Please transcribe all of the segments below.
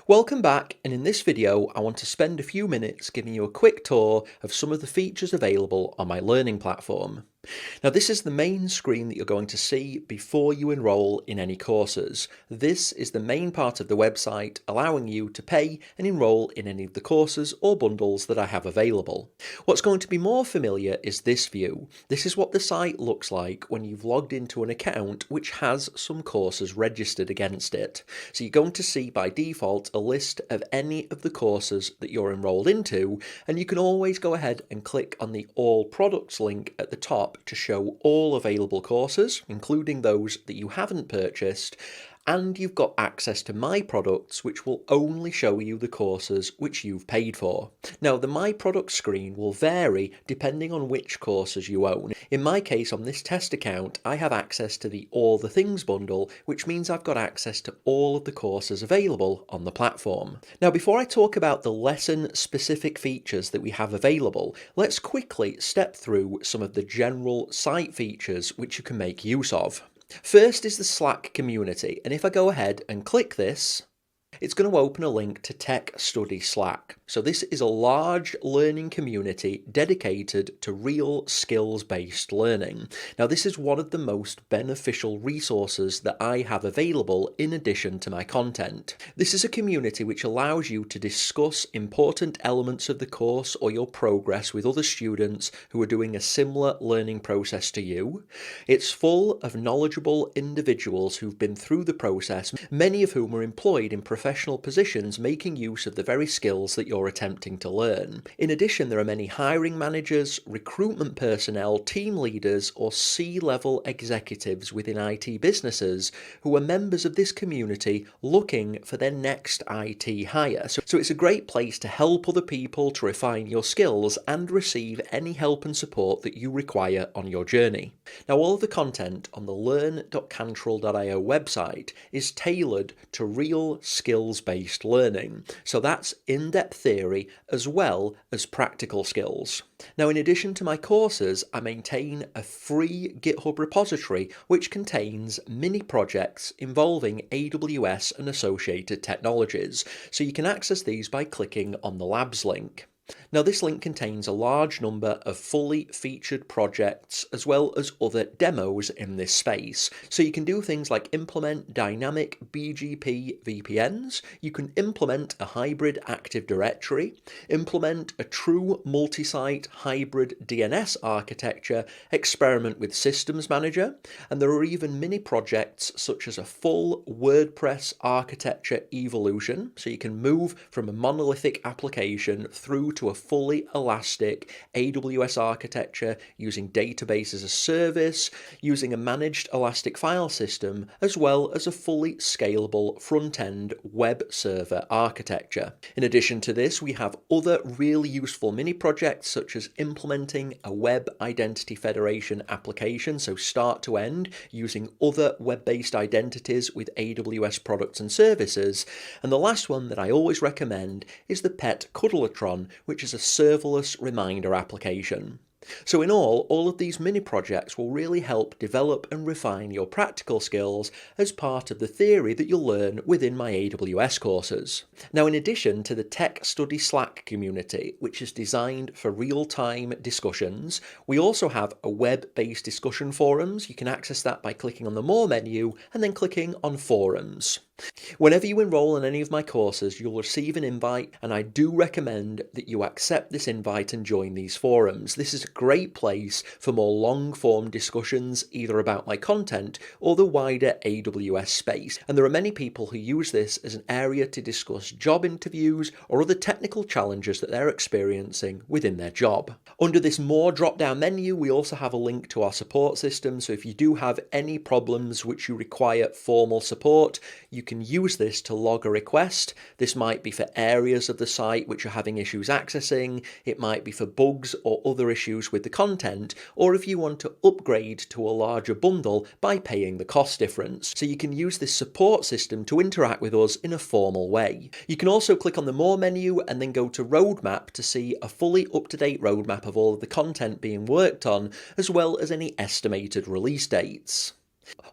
Welcome back, and in this video I want to spend a few minutes giving you a quick tour of some of the features available on my learning platform. Now this is the main screen that you're going to see before you enrol in any courses. This is the main part of the website allowing you to pay and enrol in any of the courses or bundles that I have available. What's going to be more familiar is this view. This is what the site looks like when you've logged into an account which has some courses registered against it. So you're going to see by default a list of any of the courses that you're enrolled into, and you can always go ahead and click on the All Products link at the top to show all available courses, including those that you haven't purchased, and you've got access to My Products, which will only show you the courses which you've paid for. Now, the My Products screen will vary depending on which courses you own. In my case, on this test account, I have access to the All the Things bundle, which means I've got access to all of the courses available on the platform. Now, before I talk about the lesson-specific features that we have available, let's quickly step through some of the general site features which you can make use of. First is the Slack community, and if I go ahead and click this, it's going to open a link to Tech Study Slack. So this is a large learning community dedicated to real skills-based learning. Now this is one of the most beneficial resources that I have available in addition to my content. This is a community which allows you to discuss important elements of the course or your progress with other students who are doing a similar learning process to you. It's full of knowledgeable individuals who've been through the process, many of whom are employed in professional positions making use of the very skills that you're attempting to learn. In addition, there are many hiring managers, recruitment personnel, team leaders, or C-level executives within IT businesses who are members of this community looking for their next IT hire. So it's a great place to help other people to refine your skills and receive any help and support that you require on your journey. Now, all of the content on the learn.cantrell.io website is tailored to real skills-based learning. So that's in-depth theory as well as practical skills. Now, in addition to my courses, I maintain a free GitHub repository which contains mini projects involving AWS and associated technologies. So you can access these by clicking on the Labs link. Now this link contains a large number of fully featured projects as well as other demos in this space. So you can do things like implement dynamic BGP VPNs, you can implement a hybrid Active Directory, implement a true multi-site hybrid DNS architecture, experiment with Systems Manager, and there are even mini projects such as a full WordPress architecture evolution, so you can move from a monolithic application through to a fully elastic AWS architecture using database as a service, using a managed elastic file system, as well as a fully scalable front-end web server architecture. In addition to this, we have other really useful mini projects such as implementing a web identity federation application, so start to end, using other web-based identities with AWS products and services. And the last one that I always recommend is the Pet Cuddletron, which is a serverless reminder application. So in all of these mini projects will really help develop and refine your practical skills as part of the theory that you'll learn within my AWS courses. Now, in addition to the Tech Study Slack community, which is designed for real-time discussions, we also have a web-based discussion forums. You can access that by clicking on the More menu and then clicking on Forums. Whenever you enroll in any of my courses, you'll receive an invite, and I do recommend that you accept this invite and join these forums. This is a great place for more long-form discussions, either about my content or the wider AWS space. And there are many people who use this as an area to discuss job interviews or other technical challenges that they're experiencing within their job. Under this More drop-down menu, we also have a link to our support system. So if you do have any problems which you require formal support, you can use this to log a request. This might be for areas of the site which you're having issues accessing, it might be for bugs or other issues with the content, or if you want to upgrade to a larger bundle by paying the cost difference. So you can use this support system to interact with us in a formal way. You can also click on the More menu and then go to Roadmap to see a fully up-to-date roadmap of all of the content being worked on, as well as any estimated release dates.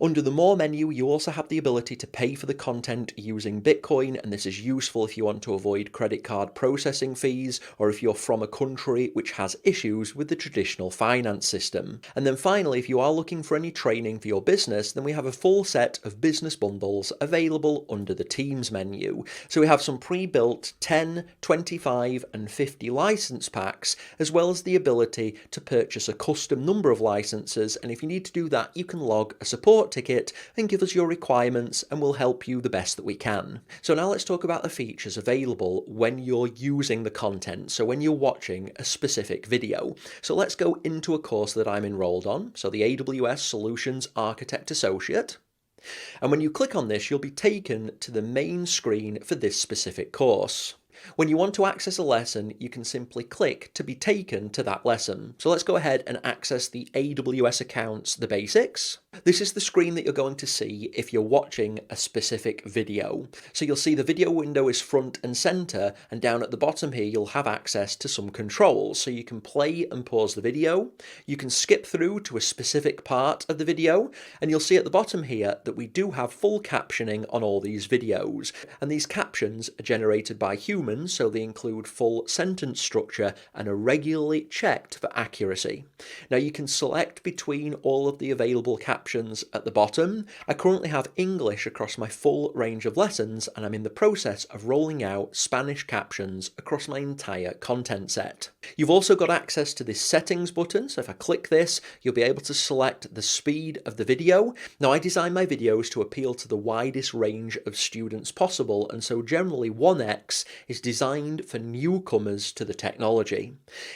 Under the More menu, you also have the ability to pay for the content using Bitcoin, and this is useful if you want to avoid credit card processing fees or if you're from a country which has issues with the traditional finance system. And then finally, if you are looking for any training for your business, then we have a full set of business bundles available under the Teams menu. So we have some pre-built 10, 25 and 50 license packs, as well as the ability to purchase a custom number of licenses, and if you need to do that, you can log a support ticket and give us your requirements and we'll help you the best that we can. So now let's talk about the features available when you're using the content, so when you're watching a specific video. So let's go into a course that I'm enrolled on, so the AWS Solutions Architect Associate. And when you click on this, you'll be taken to the main screen for this specific course. When you want to access a lesson, you can simply click to be taken to that lesson. So let's go ahead and access the AWS accounts, the basics. This is the screen that you're going to see if you're watching a specific video. So you'll see the video window is front and center, and down at the bottom here, you'll have access to some controls. So you can play and pause the video. You can skip through to a specific part of the video, and you'll see at the bottom here that we do have full captioning on all these videos. And these captions are generated by humans, so they include full sentence structure and are regularly checked for accuracy. Now you can select between all of the available captions at the bottom. I currently have English across my full range of lessons, and I'm in the process of rolling out Spanish captions across my entire content set. You've also got access to this settings button, so if I click this, you'll be able to select the speed of the video. Now I design my videos to appeal to the widest range of students possible, and so generally 1x is designed for newcomers to the technology.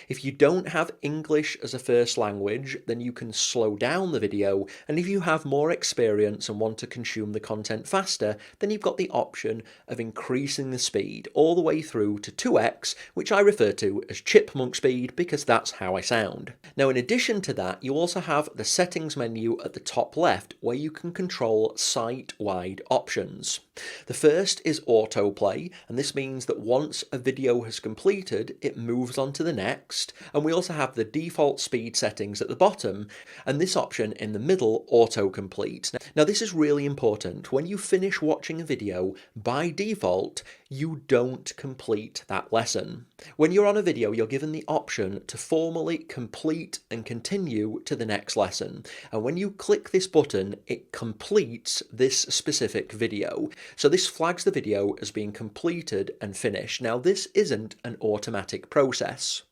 If you don't have English as a first language, then you can slow down the video, and if you have more experience and want to consume the content faster, then you've got the option of increasing the speed all the way through to 2x, which I refer to as chipmunk speed because that's how I sound. Now in addition to that, you also have the settings menu at the top left where you can control site-wide options. The first is autoplay, and this means that once a video has completed, it moves on to the next. And we also have the default speed settings at the bottom, and this option in the middle, autocomplete. Now this is really important. When you finish watching a video, by default, you don't complete that lesson. When you're on a video, you're given the option to formally complete and continue to the next lesson. And when you click this button, it completes this specific video. So this flags the video as being completed and finished. Now this isn't an automatic process.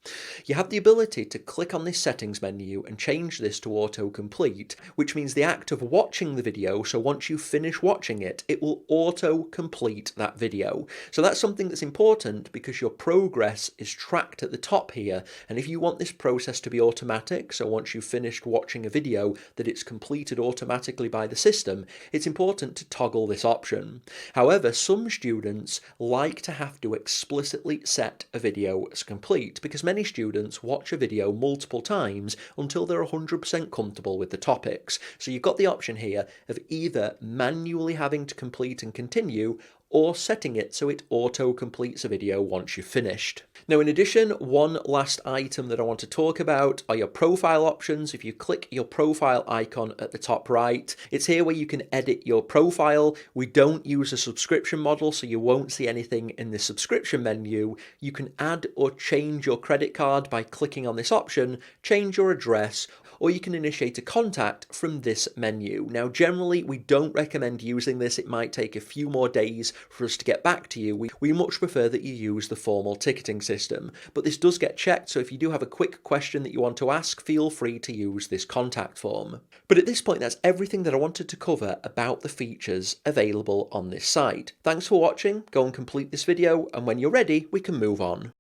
You have the ability to click on this settings menu and change this to autocomplete, which means the act of watching the video, so once you finish watching it, it will auto-complete that video. So that's something that's important because your progress is tracked at the top here, and if you want this process to be automatic, so once you've finished watching a video that it's completed automatically by the system, it's important to toggle this option. However, some students like to have to explicitly set a video as complete because many students watch a video multiple times until they're 100% comfortable with the topics. So you've got the option here of either manually having to complete and continue or setting it so it auto-completes a video once you've finished. Now in addition, one last item that I want to talk about are your profile options. If you click your profile icon at the top right, it's here where you can edit your profile. We don't use a subscription model, so you won't see anything in the subscription menu. You can add or change your credit card by clicking on this option, change your address, or you can initiate a contact from this menu. Now generally we don't recommend using this. It might take a few more days for us to get back to you. We much prefer that you use the formal ticketing system, but this does get checked, so if you do have a quick question that you want to ask, feel free to use this contact form. But at this point, that's everything that I wanted to cover about the features available on this site. Thanks for watching, go and complete this video, and when you're ready, we can move on.